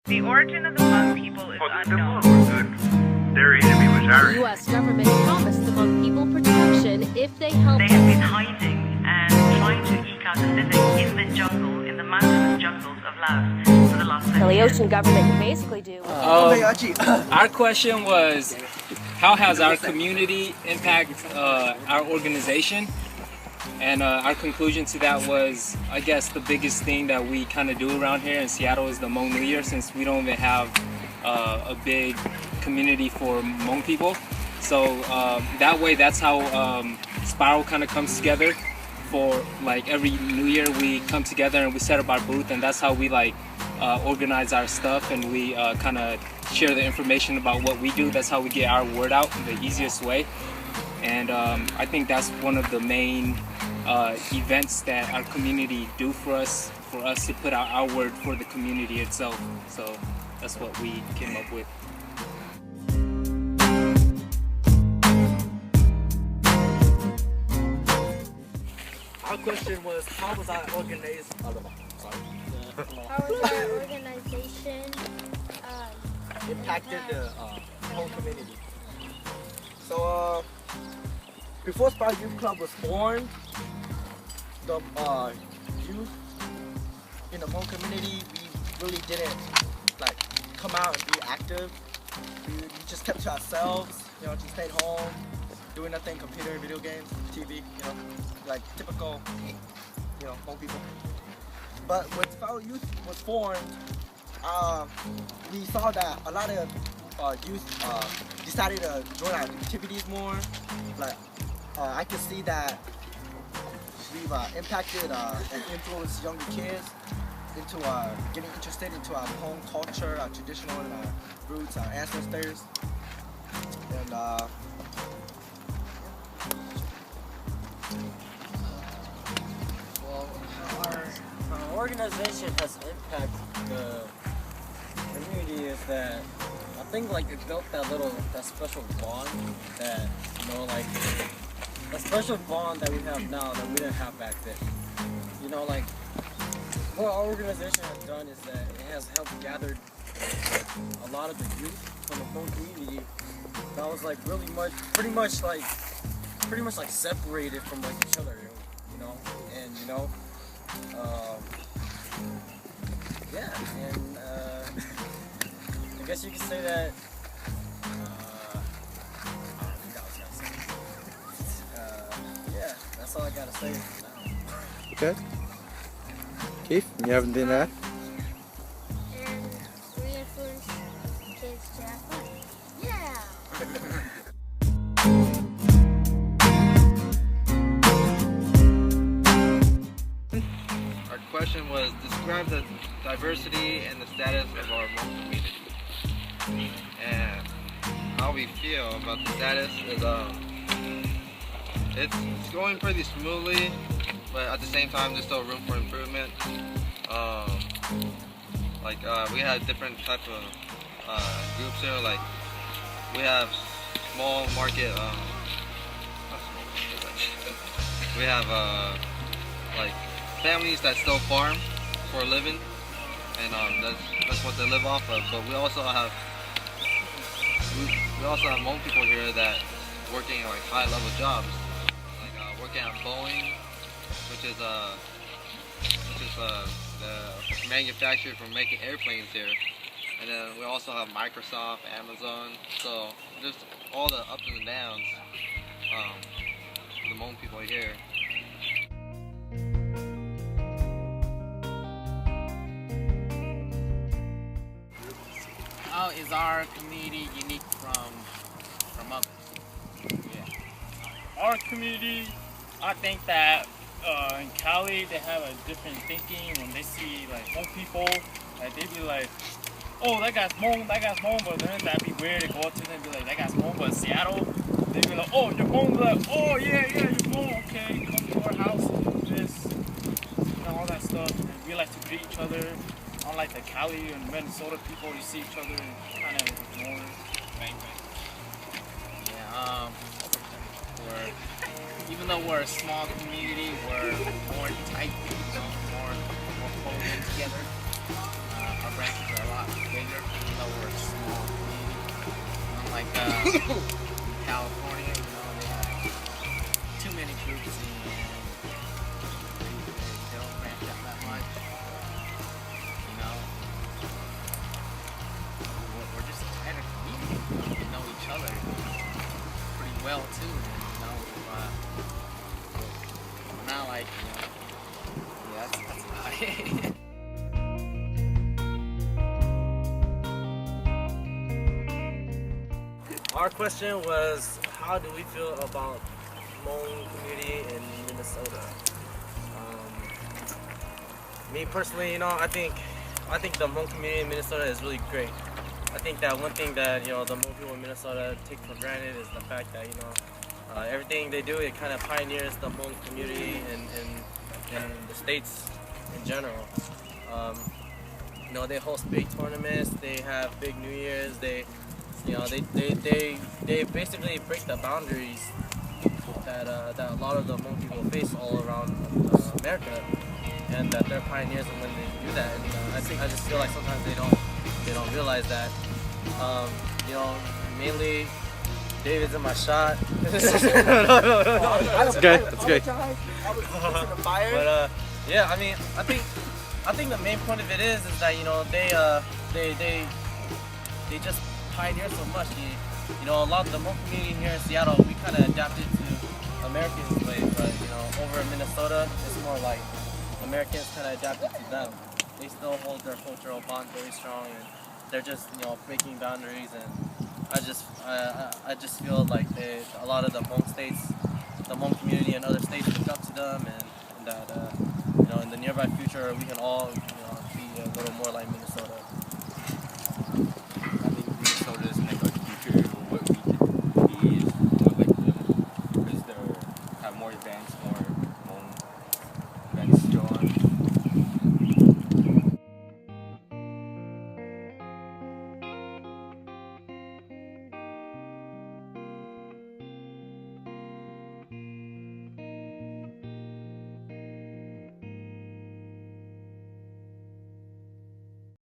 The origin of the Hmong people is unknown. The U.S. government promised the Hmong people protection if they help. They have been hiding and trying to eke out a living in the jungle, in the mountainous jungles of Laos for the last 10 The years. Laotian government can basically do. Our question was, how has our community impacted our organization? And our conclusion to that was, I guess the biggest thing that we kind of do around here in Seattle is the Hmong New Year, since we don't even have a big community for Hmong people. So that way, that's how Spiral kind of comes together. For like every New Year, we come together and we set up our booth, and that's how we like organize our stuff, and we kind of share the information about what we do. That's how we get our word out the easiest way. And I think that's one of the main events that our community do for us to put out our word for the community itself. So that's what we came up with. Our question was, how was our organization? How was our organization Impacted the whole community. So before Spiral Youth Club was formed, the youth in the Hmong community, we really didn't like come out and be active. We just kept to ourselves, just stayed home, doing nothing, computer, video games, TV, like typical, Hmong people. But when Spiral Youth was formed, we saw that a lot of youth decided to join our activities more. Like I could see that we've impacted and influenced younger kids into getting interested into our home culture, our traditional and our roots, our ancestors, and well, our organization has impacted the community is that I think like it built that special bond that that special bond that we have now that we didn't have back then. Like what our organization has done is that it has helped gather a lot of the youth from the whole community that was like pretty much like separated from like each other, and yeah, and I guess you could say that. Yeah, that's all I gotta say for now. okay. Keith, you have anything to add? and we influence kids to have fun. Yeah. Our question was, describe the diversity and the status of our Hmong community. And how we feel about the status is it's going pretty smoothly, but at the same time there's still room for improvement. We have different types of groups here. Like we have small market, we have like families that still farm for a living, and that's what they live off of. But we also have Hmong people here that working like high level jobs, like working at Boeing, which is the manufacturer for making airplanes here. And then we also have Microsoft, Amazon, so just all the ups and downs the Hmong people here. How is our community unique from others? Yeah. Our community, I think that in Cali they have a different thinking when they see like Hmong people. Like they be like, oh, that guy's Hmong, but then that'd be weird to go up to them and be like, that guy's Hmong. But in Seattle, they'd be like, oh, you're Hmong. They're like, oh yeah, you're Hmong. Okay, come to our house and do this, all that stuff. And we like to greet each other. Unlike the Cali and Minnesota people, you see each other and kind of ignore. Bang bang. Yeah. Even though we're a small community, we're more tight, more close in together. Our branches are a lot bigger. California, you know, they have too many groups and they don't branch out that much. You know, we're just a tighter community. We know each other pretty well too. And, you know, we're not like, you know, yeah, that's about it. Our question was, how do we feel about Hmong community in Minnesota? Me personally, you know, I think the Hmong community in Minnesota is really great. I think that one thing that, you know, the Hmong people in Minnesota take for granted is the fact that, you know, everything they do, it kind of pioneers the Hmong community in the states in general. You know, they host big tournaments, they have big New Year's, they basically break the boundaries that a lot of the Hmong people face all around America, and that they're pioneers when they do that. And I just feel like sometimes they don't realize that. You know, mainly David's in my shot. It's good. It's good. But yeah, I mean, I think the main point of it is that, you know, they just pioneer so much. You know, a lot of the Hmong community here in Seattle, we kind of adapted to Americans' ways, but, you know, over in Minnesota, it's more like Americans kind of adapted to them. They still hold their cultural bond very strong, and they're just, you know, breaking boundaries. And I just feel like a lot of the Hmong states, the Hmong community in other states look up to them, and that you know, in the nearby future, we can all, you know, be a little more like Minnesota. Minnesota's kind of like the future of what we could be is more like them, because they have more advanced, more